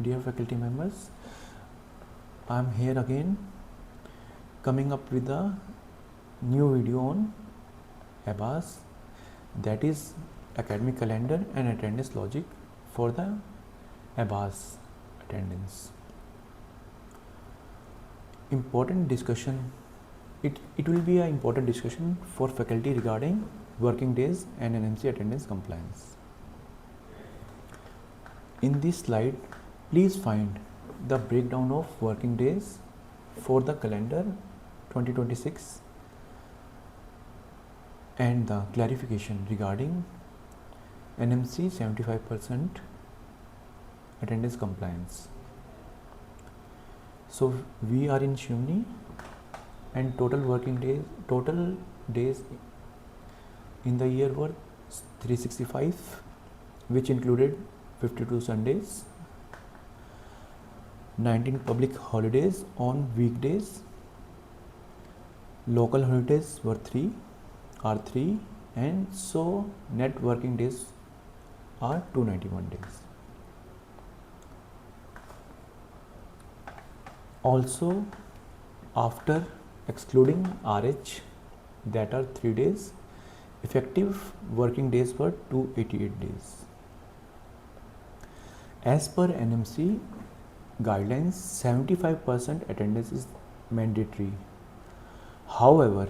dear faculty members, I am here again coming up with a new video on AEBAS, that is academic calendar and attendance logic for the AEBAS attendance. Important discussion, it will be an important discussion for faculty regarding working days and NMC attendance compliance. In this slide, please find the breakdown of working days for the calendar 2026 and the clarification regarding NMC 75% attendance compliance. So we are in Seoni and total days in the year were 365, which included 52 Sundays, 19 public holidays on weekdays, local holidays were 3, and so net working days are 291 days. Also, after excluding RH, that are 3 days, effective working days were 288 days. As per NMC guidelines, 75% attendance is mandatory. However,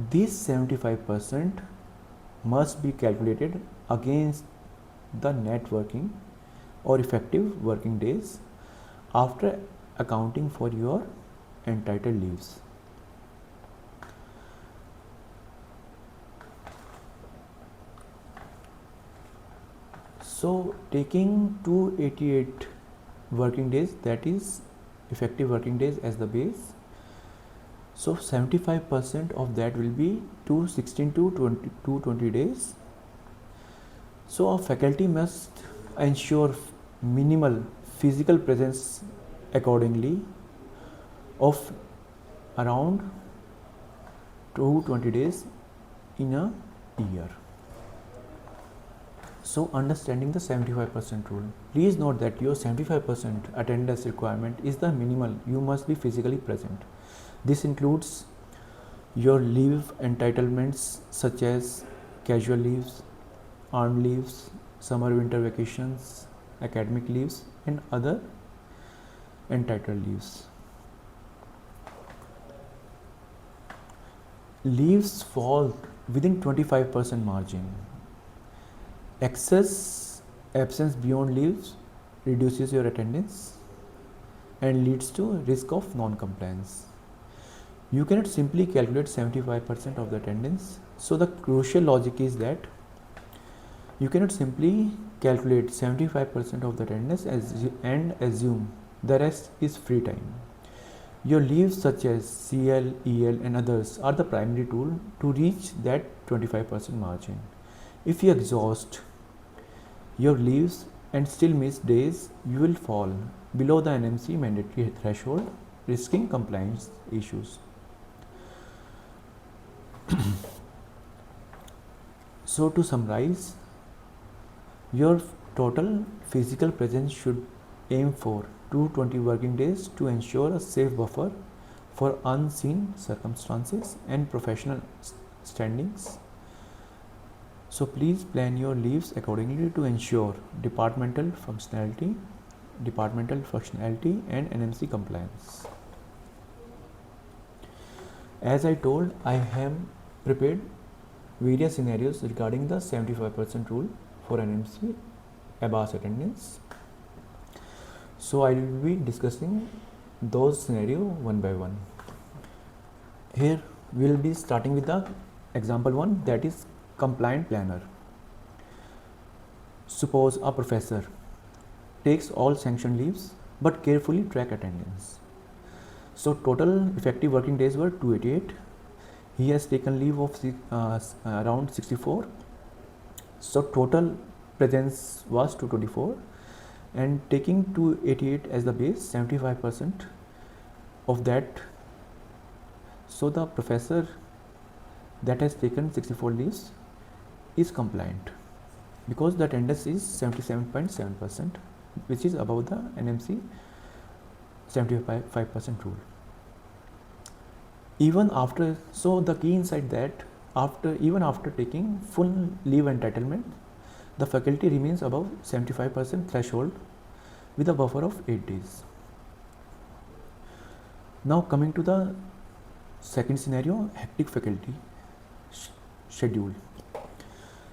this 75% must be calculated against the net working or effective working days after accounting for your entitled leaves. So taking 288 working days, that is effective working days, as the base, so 75% of that will be 216 to 220 days. So a faculty must ensure minimal physical presence accordingly of around 220 days in a year. So understanding the 75% rule, please note that your 75% attendance requirement is the minimal. You must be physically present. This includes your leave entitlements such as casual leaves, earned leaves, summer winter vacations, academic leaves, and other entitled leaves. Leaves fall within 25% margin. Excess absence beyond leaves reduces your attendance and leads to risk of non-compliance. You cannot simply calculate 75% of the attendance. So the crucial logic is that you cannot simply calculate 75% of the attendance and assume the rest is free time. Your leaves such as CL, EL and others are the primary tool to reach that 25% margin. If you exhaust your leaves and still miss days, you will fall below the NMC mandatory threshold, risking compliance issues. So to summarize, your total physical presence should aim for 220 working days to ensure a safe buffer for unseen circumstances and professional standings. So please plan your leaves accordingly to ensure departmental functionality and NMC compliance. As I told, I have prepared various scenarios regarding the 75% rule for NMC AEBAS attendance. So I will be discussing those scenarios one by one. Here we will be starting with the example 1, that is compliant planner. Suppose a professor takes all sanctioned leaves but carefully track attendance. So total effective working days were 288. He has taken leave of around 64. So total presence was 224, and taking 288 as the base, 75% of that. So the professor that has taken 64 leaves is compliant because the attendance is 77.7%. which is above the NMC 75% rule. The key insight that even after taking full leave entitlement, the faculty remains above 75% threshold with a buffer of 8 days. Now coming to the second scenario, hectic faculty schedule.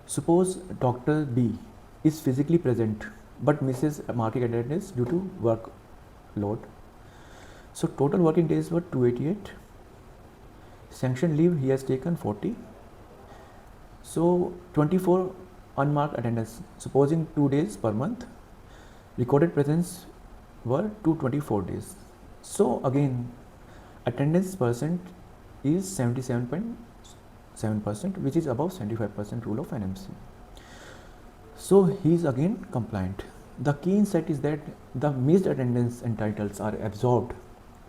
Suppose Dr. B is physically present but misses marking attendance due to workload. So total working days were 288. Sanctioned leave he has taken 40. So 24 unmarked attendance, supposing 2 days per month. Recorded presence were 224 days. So again, attendance percent is 77.7%, which is above 75% rule of NMC. So he is again compliant. The key insight is that the missed attendance entitles are absorbed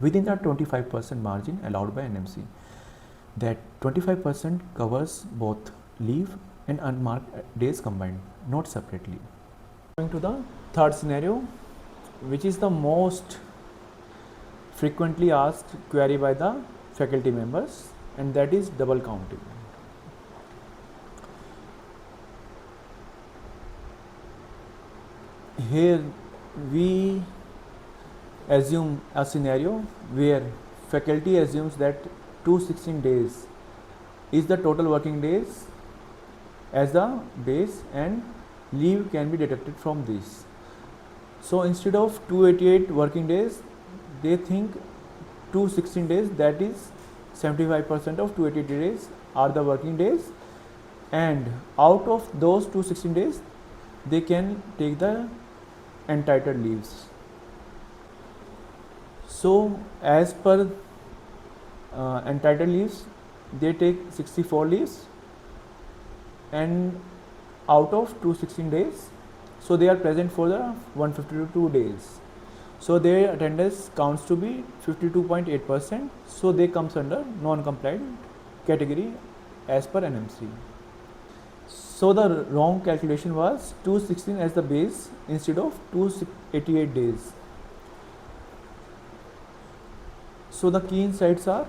within the 25% margin allowed by NMC. That 25% covers both leave and unmarked days combined, not separately. Going to the third scenario, which is the most frequently asked query by the faculty members, and that is double counting. Here we assume a scenario where faculty assumes that 216 days is the total working days as the base and leave can be deducted from this. So instead of 288 working days, they think 216 days, that is 75% of 288 days are the working days, and out of those 216 days they can take the entitled leaves. So as per entitled leaves, they take 64 leaves, and out of 216 days, so they are present for the 152 days. So their attendance counts to be 52.8%. So they comes under non-compliant category as per NMC. So the wrong calculation was 216 as the base instead of 288 days. So the key insights are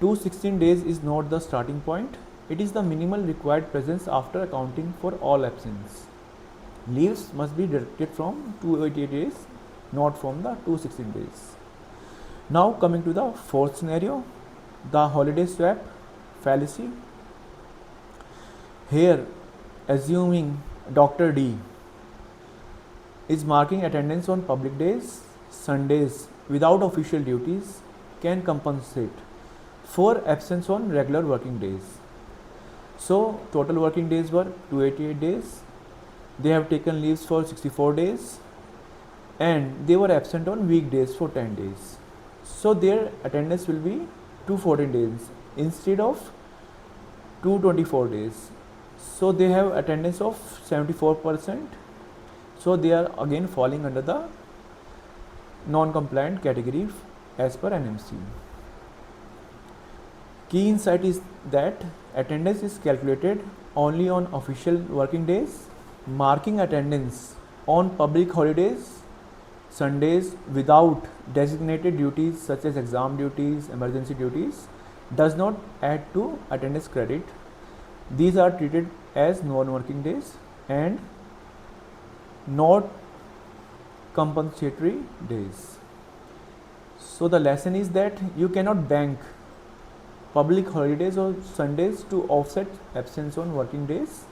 216 days is not the starting point. It is the minimal required presence after accounting for all absence. Leaves must be deducted from 288 days, not from the 216 days. Now coming to the fourth scenario, the holiday swap fallacy. Here, assuming Dr. D is marking attendance on public days, Sundays without official duties, can compensate for absence on regular working days. So total working days were 288 days. They have taken leaves for 64 days and they were absent on weekdays for 10 days. So their attendance will be 214 days instead of 224 days. So they have attendance of 74%. So they are again falling under the non-compliant category as per NMC. Key insight is that attendance is calculated only on official working days. Marking attendance on public holidays, Sundays without designated duties such as exam duties, emergency duties does not add to attendance credit. These are treated as non-working days and not compensatory days. So the lesson is that you cannot bank public holidays or Sundays to offset absence on working days.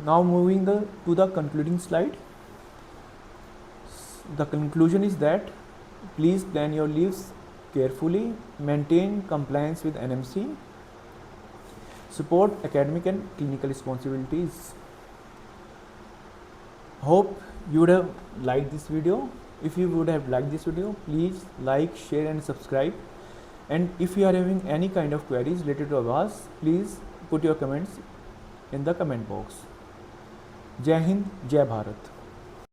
Now moving to the concluding slide. The conclusion is that please plan your leaves carefully, maintain compliance with NMC, support academic and clinical responsibilities. Hope you would have liked this video. If you would have liked this video, please like, share and subscribe. And if you are having any kind of queries related to AEBAS, please put your comments in the comment box. Jai Hind, Jai Bharat.